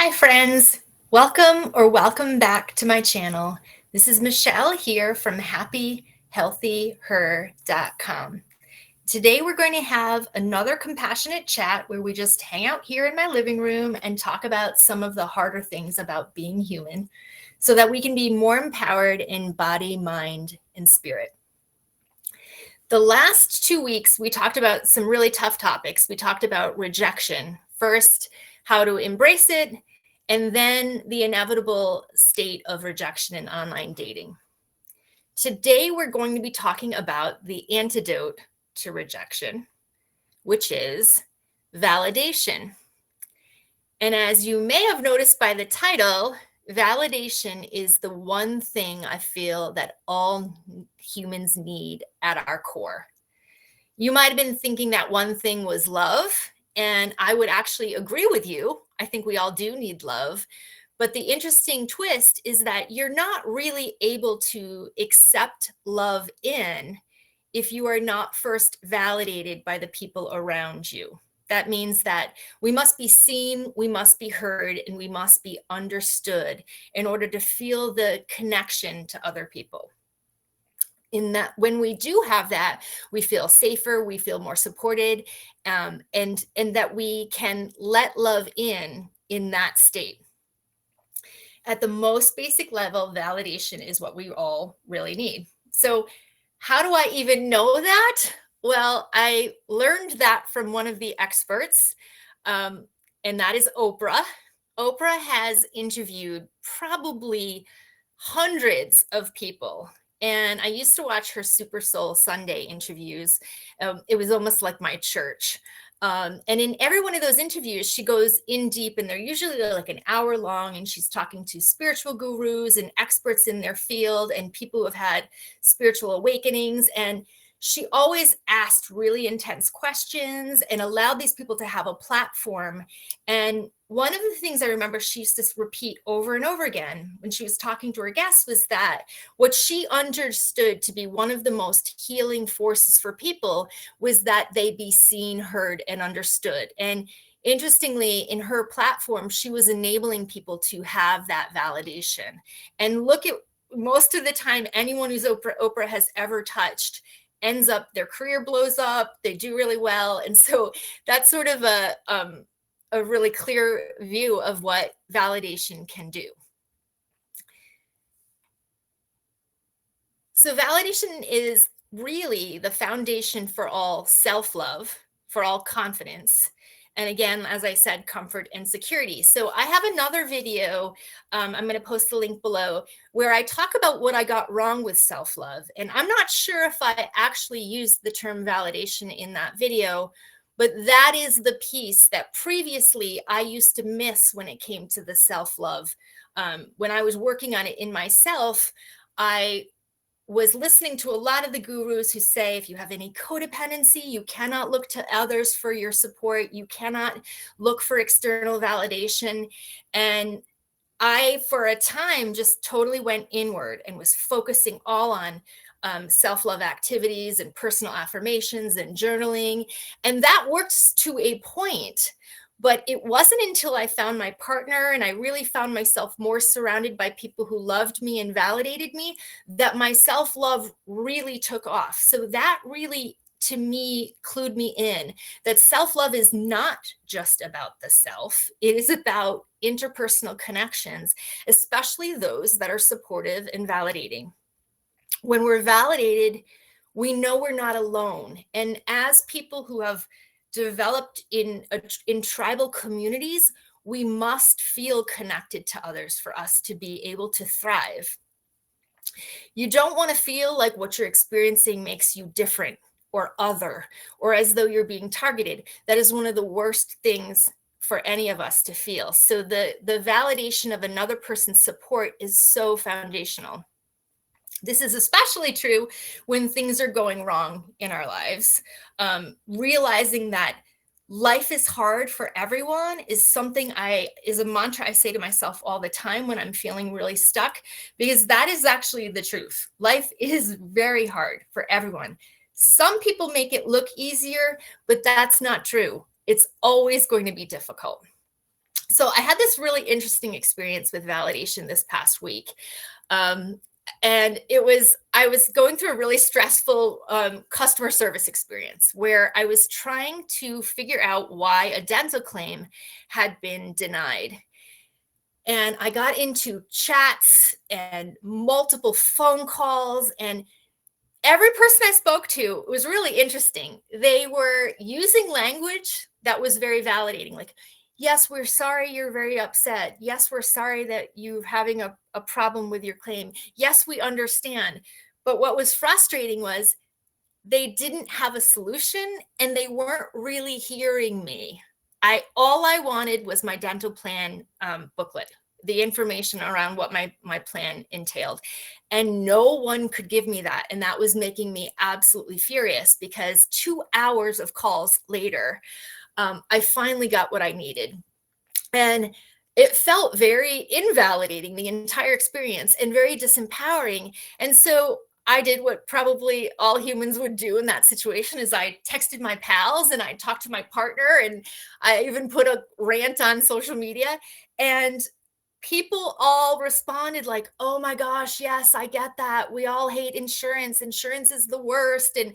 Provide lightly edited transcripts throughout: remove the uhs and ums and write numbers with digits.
Hi friends, welcome back to my channel. This is Michelle here from happyhealthyher.com. Today we're going to have another compassionate chat where we just hang out here in my living room and talk about some of the harder things about being human so that we can be more empowered in body, mind, and spirit. The last 2 weeks, we talked about some really tough topics. We talked about rejection. First, how to embrace it, and then the inevitable state of rejection in online dating. Today, we're going to be talking about the antidote to rejection, which is validation. And as you may have noticed by the title, validation is the one thing I feel that all humans need at our core. You might have been thinking that one thing was love, and I would actually agree with you. I think we all do need love. But the interesting twist is that you're not really able to accept love if you are not first validated by the people around you. That means that we must be seen, we must be heard, and we must be understood in order to feel the connection to other people. In that, when we do have that, we feel safer, we feel more supported, and that we can let love in that state. At the most basic level, validation is what we all really need. So how do I even know that? Well, I learned that from one of the experts, and that is Oprah. Oprah has interviewed probably hundreds of people. And I used to watch her Super Soul Sunday interviews. It was almost like my church. And in every one of those interviews, she goes in deep, and they're usually like an hour long, and she's talking to spiritual gurus and experts in their field and people who have had spiritual awakenings. And she always asked really intense questions and allowed these people to have a platform. And one of the things I remember she used to repeat over and over again when she was talking to her guests was that what she understood to be one of the most healing forces for people was that they be seen, heard, and understood. And interestingly, in her platform, she was enabling people to have that validation. And look at most of the time, anyone who's Oprah has ever touched ends up, their career blows up, they do really well. And so that's sort of a really clear view of what validation can do. So validation is really the foundation for all self-love, for all confidence, and again, as I said, comfort and security. So I have another video, I'm going to post the link below, where I talk about what I got wrong with self-love. And I'm not sure if I actually used the term validation in that video, but that is the piece that previously I used to miss when it came to the self-love. When I was working on it in myself, I was listening to a lot of the gurus who say, if you have any codependency, you cannot look to others for your support. You cannot look for external validation. And I, for a time, just totally went inward and was focusing all on self-love activities and personal affirmations and journaling. And that works to a point. But it wasn't until I found my partner and I really found myself more surrounded by people who loved me and validated me that my self-love really took off. So that really, to me, clued me in that self-love is not just about the self. It is about interpersonal connections, especially those that are supportive and validating. When we're validated, we know we're not alone. And as people who have developed in tribal communities, we must feel connected to others for us to be able to thrive. You don't want to feel like what you're experiencing makes you different or other, or as though you're being targeted. That is one of the worst things for any of us to feel. So the validation of another person's support is so foundational. This is especially true when things are going wrong in our lives. Realizing that life is hard for everyone is a mantra I say to myself all the time when I'm feeling really stuck, because that is actually the truth. Life is very hard for everyone. Some people make it look easier, but that's not true. It's always going to be difficult. So I had this really interesting experience with validation this past week. And I was going through a really stressful customer service experience where I was trying to figure out why a dental claim had been denied. And I got into chats and multiple phone calls, and every person I spoke to, it was really interesting. They were using language that was very validating, like, yes, we're sorry you're very upset. Yes, we're sorry that you're having a problem with your claim. Yes, we understand. But what was frustrating was they didn't have a solution and they weren't really hearing me. All I wanted was my dental plan booklet, the information around what my plan entailed. And no one could give me that. And that was making me absolutely furious, because 2 hours of calls later, I finally got what I needed. And it felt very invalidating, the entire experience, and very disempowering. And so I did what probably all humans would do in that situation, is I texted my pals and I talked to my partner, and I even put a rant on social media, and people all responded like, oh my gosh, yes, I get that. We all hate insurance. Insurance is the worst. And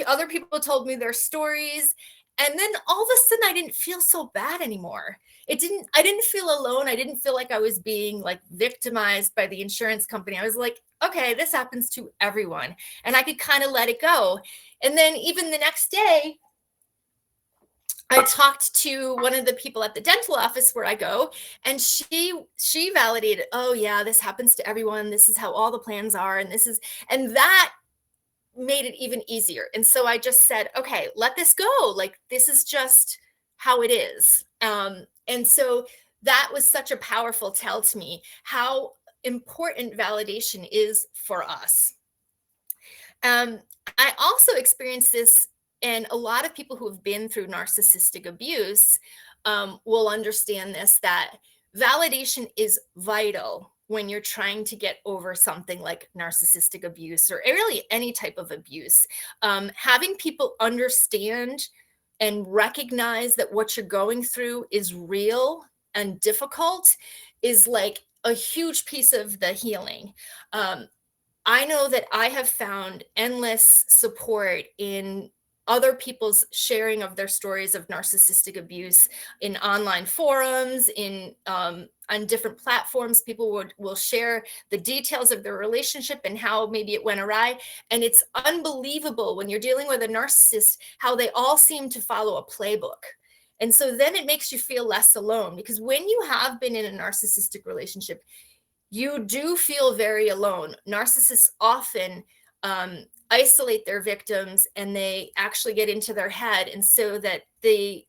other people told me their stories. And then all of a sudden I didn't feel so bad anymore. I didn't feel alone. I didn't feel like I was being like victimized by the insurance company. I was like, okay, this happens to everyone. And I could kind of let it go. And then even the next day, I talked to one of the people at the dental office where I go, and she validated, oh yeah, this happens to everyone. This is how all the plans are. And that made it even easier. And so I just said, okay, let this go. Like, this is just how it is. And so that was such a powerful tell to me how important validation is for us. I also experienced this, and a lot of people who have been through narcissistic abuse will understand this, that validation is vital when you're trying to get over something like narcissistic abuse, or really any type of abuse. Having people understand and recognize that what you're going through is real and difficult is like a huge piece of the healing. I know that I have found endless support in other people's sharing of their stories of narcissistic abuse in online forums, on different platforms. People will share the details of their relationship and how maybe it went awry. And it's unbelievable when you're dealing with a narcissist, how they all seem to follow a playbook. And so then it makes you feel less alone, because when you have been in a narcissistic relationship, you do feel very alone. Narcissists often isolate their victims, and they actually get into their head, and so that the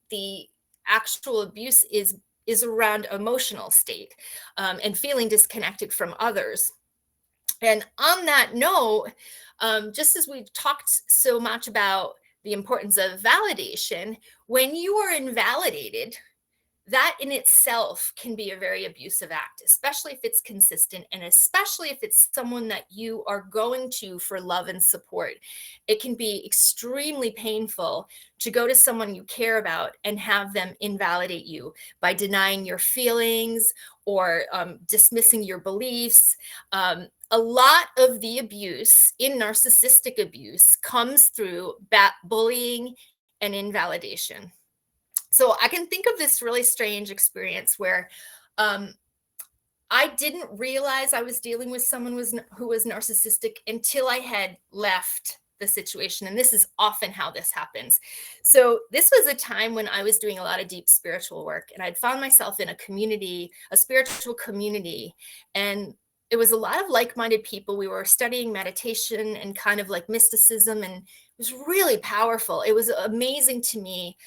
actual abuse is around emotional state and feeling disconnected from others. And on that note, just as we've talked so much about the importance of validation, when you are invalidated, that in itself can be a very abusive act, especially if it's consistent, and especially if it's someone that you are going to for love and support. It can be extremely painful to go to someone you care about and have them invalidate you by denying your feelings or dismissing your beliefs. A lot of the abuse in narcissistic abuse comes through bullying and invalidation. So I can think of this really strange experience where I didn't realize I was dealing with someone who was narcissistic until I had left the situation. And this is often how this happens. So this was a time when I was doing a lot of deep spiritual work, and I'd found myself in a spiritual community, and it was a lot of like-minded people. We were studying meditation and kind of like mysticism, and it was really powerful. It was amazing to me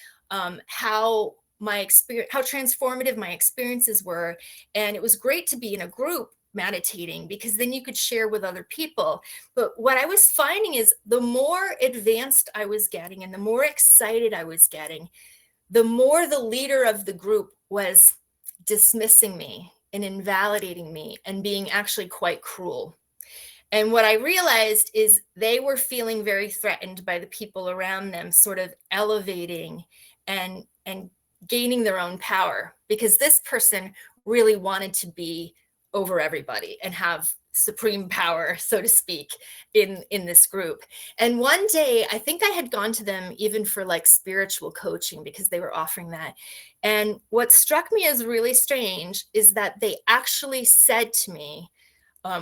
how transformative my experiences were. And it was great to be in a group meditating, because then you could share with other people. But what I was finding is the more advanced I was getting and the more excited I was getting, the more the leader of the group was dismissing me and invalidating me and being actually quite cruel. And what I realized is they were feeling very threatened by the people around them, sort of elevating and gaining their own power, because this person really wanted to be over everybody and have supreme power, so to speak, in this group. And one day, I think I had gone to them even for like spiritual coaching, because they were offering that. And what struck me as really strange is that they actually said to me,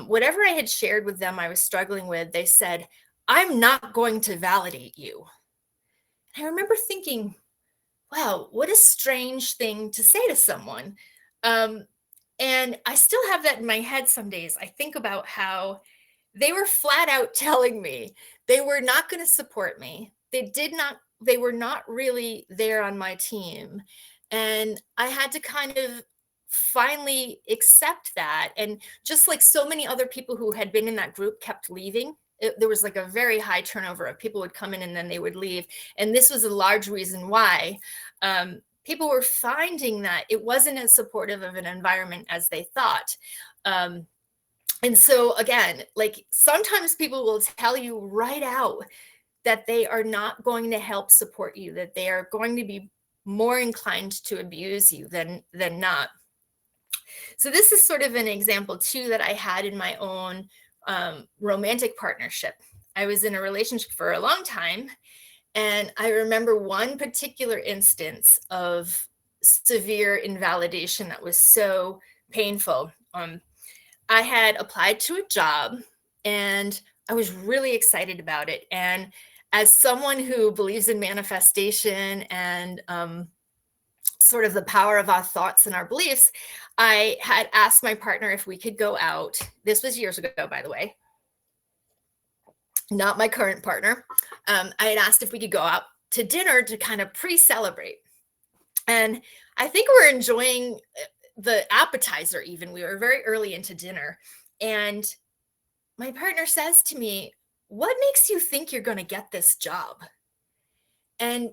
whatever I had shared with them I was struggling with, they said, "I'm not going to validate you." And I remember thinking, wow, what a strange thing to say to someone. Um, and I still have that in my head some days. I think about how they were flat out telling me they were not going to support me. They were not really there on my team. And I had to kind of finally accept that. And just like so many other people who had been in that group kept leaving, there was like a very high turnover of people would come in and then they would leave. And this was a large reason why. People were finding that it wasn't as supportive of an environment as they thought. And so again, like sometimes people will tell you right out that they are not going to help support you, that they are going to be more inclined to abuse you than not. So this is sort of an example too that I had in my own romantic partnership. I was in a relationship for a long time, and I remember one particular instance of severe invalidation that was so painful. I had applied to a job and I was really excited about it. And as someone who believes in manifestation and sort of the power of our thoughts and our beliefs, I had asked my partner if we could go out. This was years ago, by the way, not my current partner. I had asked if we could go out to dinner to kind of pre-celebrate. And I think we're enjoying the appetizer even. We were very early into dinner. And my partner says to me, "What makes you think you're going to get this job?" And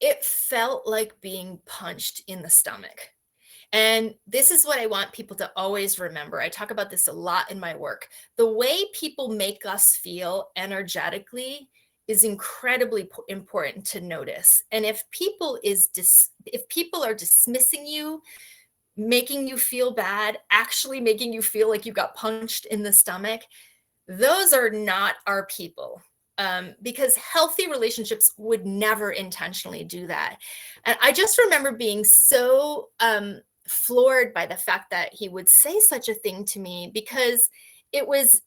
it felt like being punched in the stomach. And this is what I want people to always remember. I talk about this a lot in my work. The way people make us feel energetically is incredibly important to notice. And if people are dismissing you, making you feel bad, actually making you feel like you got punched in the stomach, those are not our people. Because healthy relationships would never intentionally do that. And I just remember being so floored by the fact that he would say such a thing to me, because it was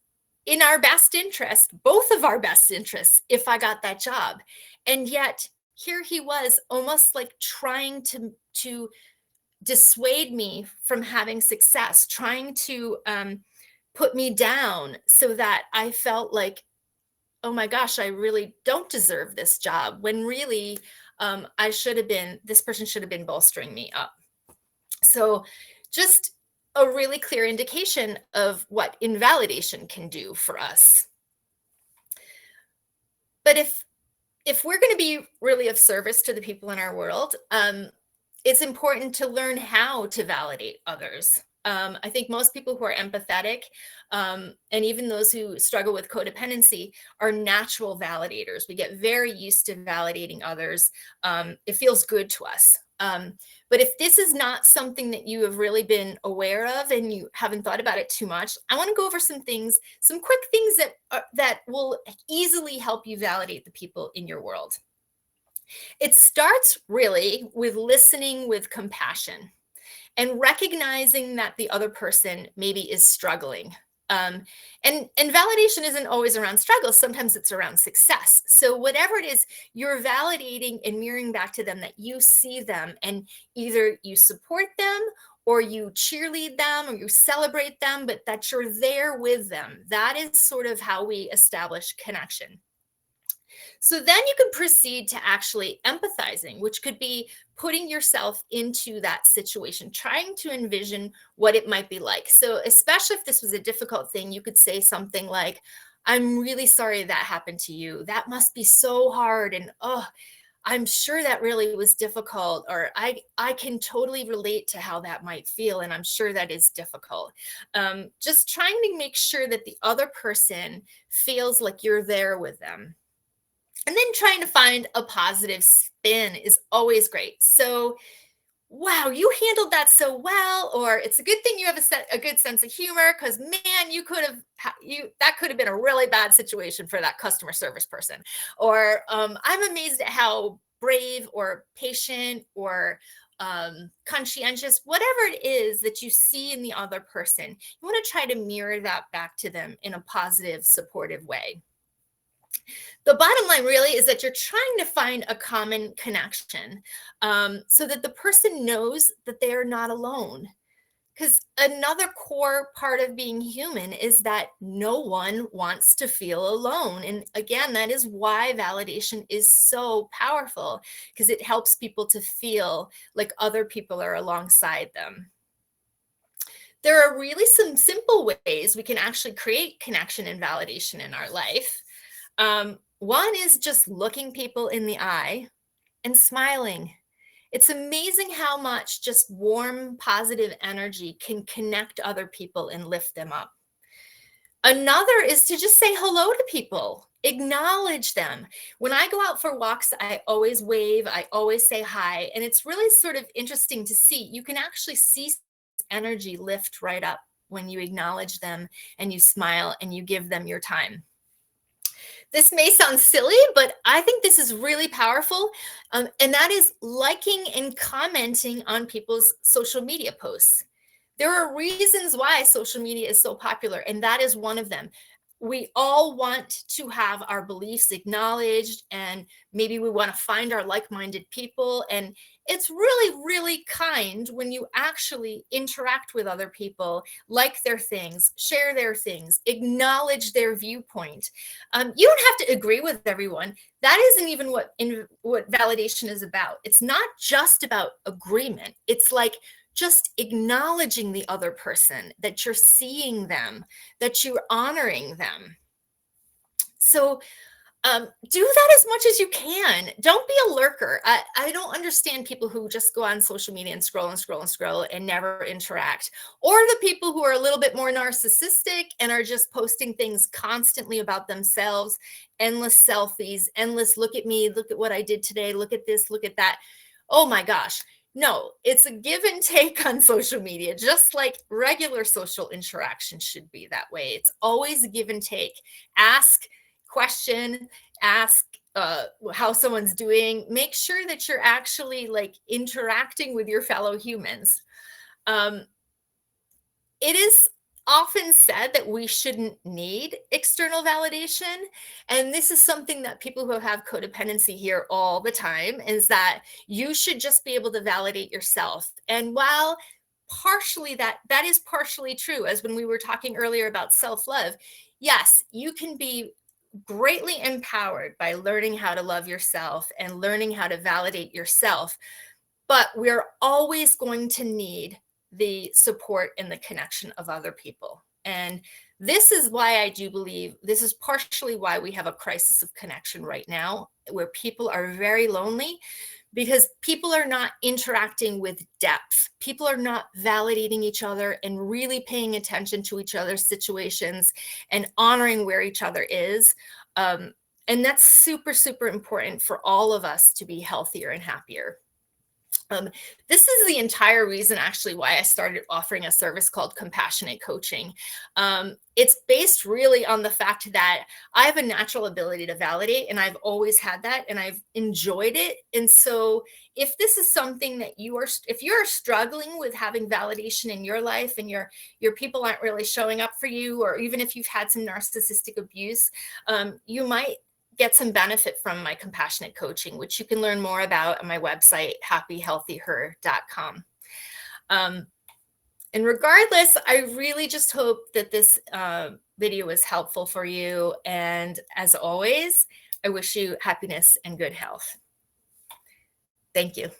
in our best interest, both of our best interests, if I got that job. And yet here he was, almost like trying to dissuade me from having success, trying to put me down so that I felt like, oh my gosh, I really don't deserve this job, when really this person should have been bolstering me up. So just a really clear indication of what invalidation can do for us. But if we're going to be really of service to the people in our world, it's important to learn how to validate others. I think most people who are empathetic, and even those who struggle with codependency, are natural validators. We get very used to validating others. It feels good to us. But if this is not something that you have really been aware of and you haven't thought about it too much, I want to go over some quick things that will easily help you validate the people in your world. It starts really with listening with compassion and recognizing that the other person maybe is struggling. And validation isn't always around struggle. Sometimes it's around success. So whatever it is, you're validating and mirroring back to them that you see them, and either you support them or you cheerlead them or you celebrate them, but that you're there with them. That is sort of how we establish connection. So then you can proceed to actually empathizing, which could be putting yourself into that situation, trying to envision what it might be like. So especially if this was a difficult thing, you could say something like, "I'm really sorry that happened to you. That must be so hard. And oh, I'm sure that really was difficult." Or I can totally relate to how that might feel. And I'm sure that is difficult. Just trying to make sure that the other person feels like you're there with them. And then trying to find a positive spin is always great. So wow, you handled that so well, or it's a good thing you have a good sense of humor, because man, that could have been a really bad situation for that customer service person. Or I'm amazed at how brave or patient or conscientious, whatever it is that you see in the other person, you want to try to mirror that back to them in a positive, supportive way. The bottom line really is that you're trying to find a common connection, so that the person knows that they are not alone. Because another core part of being human is that no one wants to feel alone. And again, that is why validation is so powerful, because it helps people to feel like other people are alongside them. There are really some simple ways we can actually create connection and validation in our life. One is just looking people in the eye and smiling. It's amazing how much just warm, positive energy can connect other people and lift them up. Another is to just say hello to people, acknowledge them. When I go out for walks, I always wave, I always say hi. And it's really sort of interesting to see. You can actually see energy lift right up when you acknowledge them and you smile and you give them your time. This may sound silly, but I think this is really powerful. And that is liking and commenting on people's social media posts. There are reasons why social media is so popular, and that is one of them. We all want to have our beliefs acknowledged, and maybe we want to find our like-minded people. And it's really, really kind when you actually interact with other people, like their things, share their things, acknowledge their viewpoint. You don't have to agree with everyone. That isn't even what validation is about. It's not just about agreement. It's like just acknowledging the other person, that you're seeing them, that you're honoring them. So do that as much as you can. Don't be a lurker. I don't understand people who just go on social media and scroll and scroll and scroll and never interact, or the people who are a little bit more narcissistic and are just posting things constantly about themselves, endless selfies, endless look at me, look at what I did today, look at this, look at that. Oh my gosh. No, it's a give and take on social media, just like regular social interaction should be that way. It's always a give and take. Ask, question, ask how someone's doing. Make sure that you're actually like interacting with your fellow humans. It is often said that we shouldn't need external validation. And this is something that people who have codependency hear all the time, is that you should just be able to validate yourself. And while partially that is partially true, as when we were talking earlier about self-love, yes, you can be greatly empowered by learning how to love yourself and learning how to validate yourself. But we're always going to need the support and the connection of other people. And this is why I do believe, this is partially why we have a crisis of connection right now, where people are very lonely, because people are not interacting with depth. People are not validating each other and really paying attention to each other's situations and honoring where each other is. And that's super, super important for all of us to be healthier and happier. This is the entire reason actually why I started offering a service called compassionate coaching. It's based really on the fact that I have a natural ability to validate, and I've always had that, and I've enjoyed it. And so if this is something that if you're struggling with having validation in your life and your people aren't really showing up for you, or even if you've had some narcissistic abuse, you might get some benefit from my compassionate coaching, which you can learn more about on my website, happyhealthyher.com. And regardless, I really just hope that this video was helpful for you. And as always, I wish you happiness and good health. Thank you.